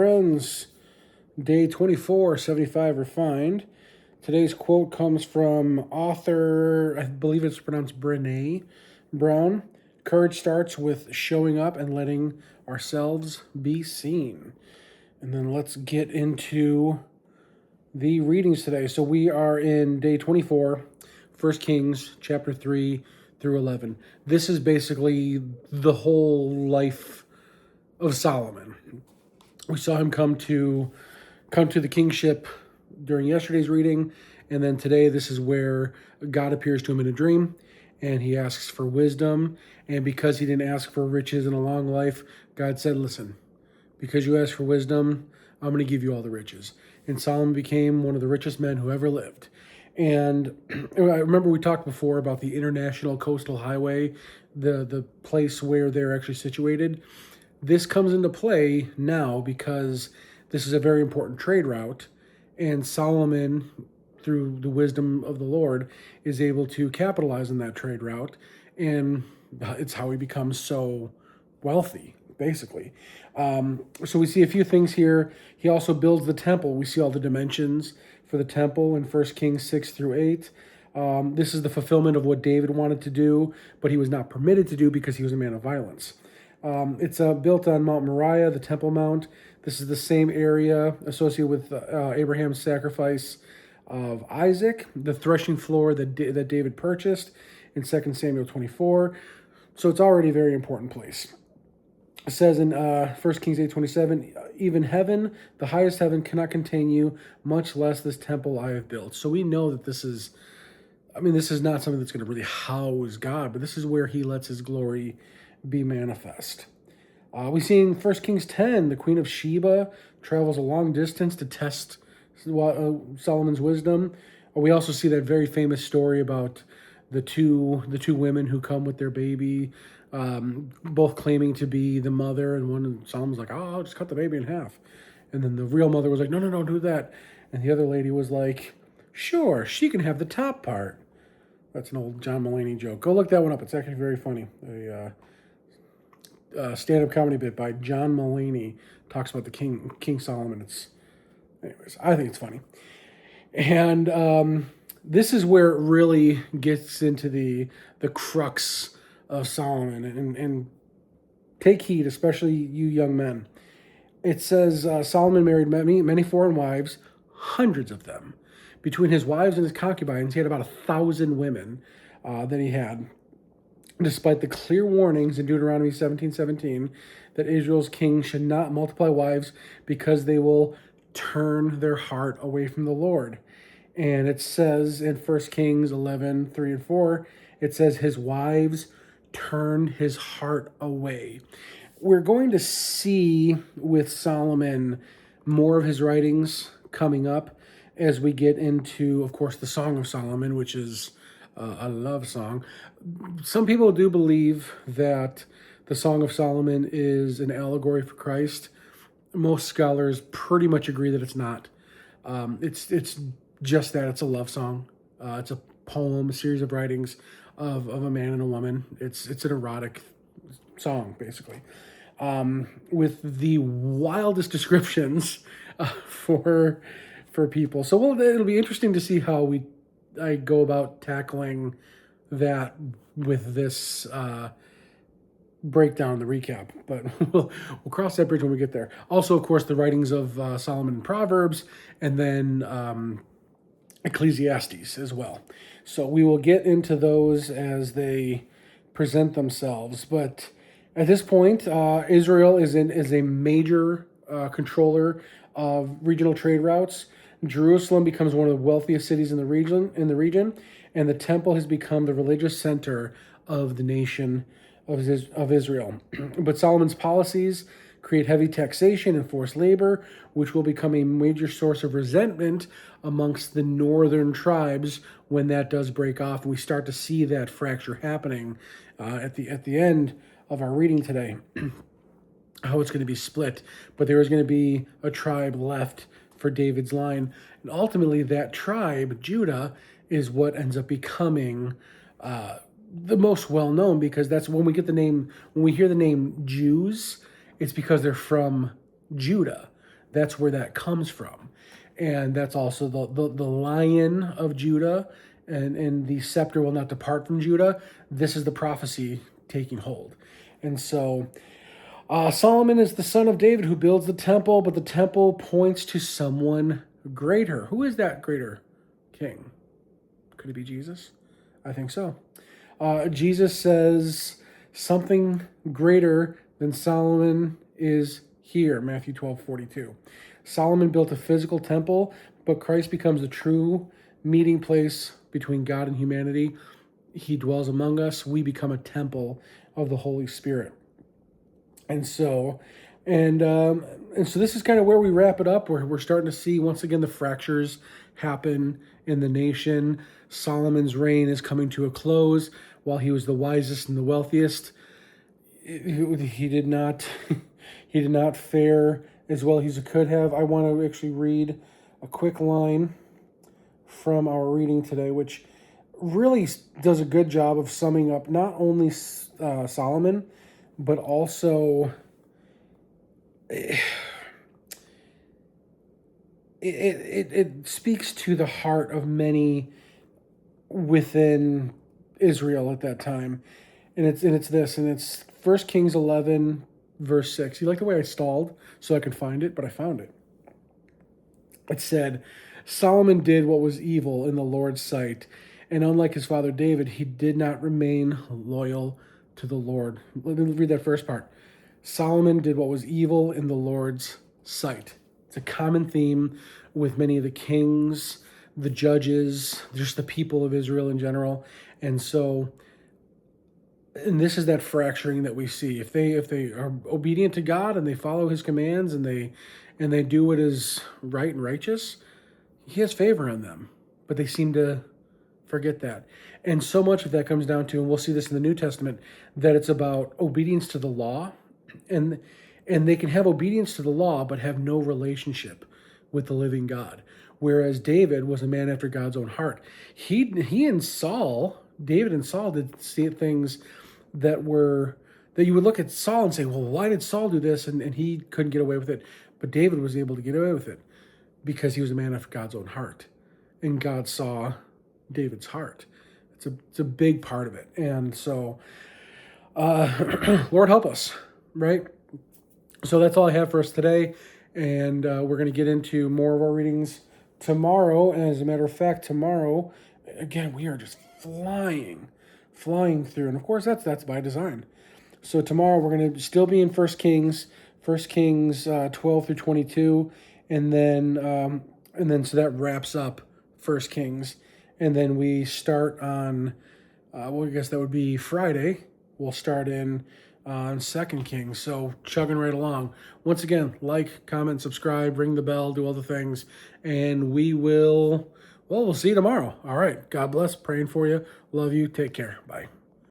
Friends, day 24, 75 refined. Today's quote comes from author, I believe it's pronounced Brene Brown. Courage starts with showing up and letting ourselves be seen. And then let's get into the readings today. So we are in day 24, 1 Kings chapter 3 through 11. This is basically the whole life of Solomon. We saw him come to the kingship during yesterday's reading, and then today this is where God appears to him in a dream, and he asks for wisdom. And because he didn't ask for riches and a long life, God said, listen, because you asked for wisdom, I'm going to give you all the riches. And Solomon became one of the richest men who ever lived. And I remember we talked before about the International Coastal Highway, the place where they're actually situated. This comes into play now because this is a very important trade route, and Solomon, through the wisdom of the Lord, is able to capitalize on that trade route, and it's how he becomes so wealthy, basically. So we see a few things here. He also builds the temple. We see all the dimensions for the temple in 1 Kings 6 through 8. This is the fulfillment of what David wanted to do, but he was not permitted to do because he was a man of violence. It's built on Mount Moriah, the Temple Mount. This is the same area associated with Abraham's sacrifice of Isaac, the threshing floor that David purchased in 2 Samuel 24. So it's already a very important place. It says in 1 Kings 8:27, even heaven, the highest heaven, cannot contain you, much less this temple I have built. So we know that this is not something that's going to really house God, but this is where he lets his glory be manifest. We see in 1 Kings 10, the Queen of Sheba travels a long distance to test Solomon's wisdom. We also see that very famous story about the two women who come with their baby, both claiming to be the mother, and Solomon's like, "Oh, I'll just cut the baby in half," and then the real mother was like, "No, don't do that," and the other lady was like, "Sure, she can have the top part." That's an old John Mulaney joke. Go look that one up. It's actually very funny. Stand-up comedy bit by John Mulaney talks about the King Solomon. I think it's funny. And this is where it really gets into the crux of Solomon. And take heed, especially you young men. It says Solomon married many foreign wives, hundreds of them. Between his wives and his concubines, he had about 1,000 women that he had, despite the clear warnings in Deuteronomy 17:17 that Israel's king should not multiply wives because they will turn their heart away from the Lord. And it says in 1 Kings 11:3 and 4, it says his wives turned his heart away. We're going to see with Solomon more of his writings coming up as we get into, of course, the Song of Solomon, which is a love song. Some people do believe that the Song of Solomon is an allegory for Christ. Most scholars pretty much agree that it's not. It's just that. It's a love song. It's a poem, a series of writings of a man and a woman. It's an erotic song, basically, with the wildest descriptions for people. So it'll be interesting to see how I go about tackling that with this breakdown, the recap. But we'll cross that bridge when we get there. Also, of course, the writings of Solomon and Proverbs, and then Ecclesiastes as well. So we will get into those as they present themselves. But at this point, Israel is a major controller of regional trade routes. Jerusalem becomes one of the wealthiest cities in the region, and the temple has become the religious center of the nation of Israel. But Solomon's policies create heavy taxation and forced labor, which will become a major source of resentment amongst the northern tribes when that does break off. And we start to see that fracture happening at the end of our reading today, how it's going to be split. But there is going to be a tribe left for David's line. And ultimately, that tribe, Judah, is what ends up becoming the most well-known, because that's when we hear the name Jews, it's because they're from Judah. That's where that comes from. And that's also the Lion of Judah, and the scepter will not depart from Judah. This is the prophecy taking hold. And so Solomon is the son of David who builds the temple, but the temple points to someone greater. Who is that greater king? Could it be Jesus? I think so. Jesus says something greater than Solomon is here, Matthew 12:42. Solomon built a physical temple, but Christ becomes a true meeting place between God and humanity. He dwells among us. We become a temple of the Holy Spirit. And so this is kind of where we wrap it up. We're starting to see once again the fractures happen in the nation. Solomon's reign is coming to a close. While he was the wisest and the wealthiest, he did not he did not fare as well as he could have. I want to actually read a quick line from our reading today, which really does a good job of summing up not only Solomon, but also it speaks to the heart of many within Israel at that time. And it's 1 Kings 11 verse 6. You like the way I stalled so I could find it, but I found it. It said, Solomon did what was evil in the Lord's sight, and unlike his father David, he did not remain loyal to the Lord. Let me read that first part. Solomon did what was evil in the Lord's sight. It's a common theme with many of the kings, the judges, just the people of Israel in general. And this is that fracturing that we see. If they are obedient to God and they follow his commands and they do what is right and righteous, he has favor on them. But they seem to forget that. And so much of that comes down to, and we'll see this in the New Testament, that it's about obedience to the law. And they can have obedience to the law, but have no relationship with the living God. Whereas David was a man after God's own heart. David and Saul did see things that you would look at Saul and say, well, why did Saul do this? And he couldn't get away with it. But David was able to get away with it because he was a man after God's own heart. And God saw David's heart. It's a big part of it. And so, Lord help us, right? So that's all I have for us today. And we're going to get into more of our readings tomorrow. And as a matter of fact, tomorrow, again, we are just flying through. And of course, that's by design. So tomorrow we're going to still be in 1 Kings 12 through 22. And then so that wraps up 1 Kings. And then we start on, I guess that would be Friday. We'll start on 2 Kings. So chugging right along. Once again, like, comment, subscribe, ring the bell, do all the things. And we'll see you tomorrow. All right. God bless. Praying for you. Love you. Take care. Bye.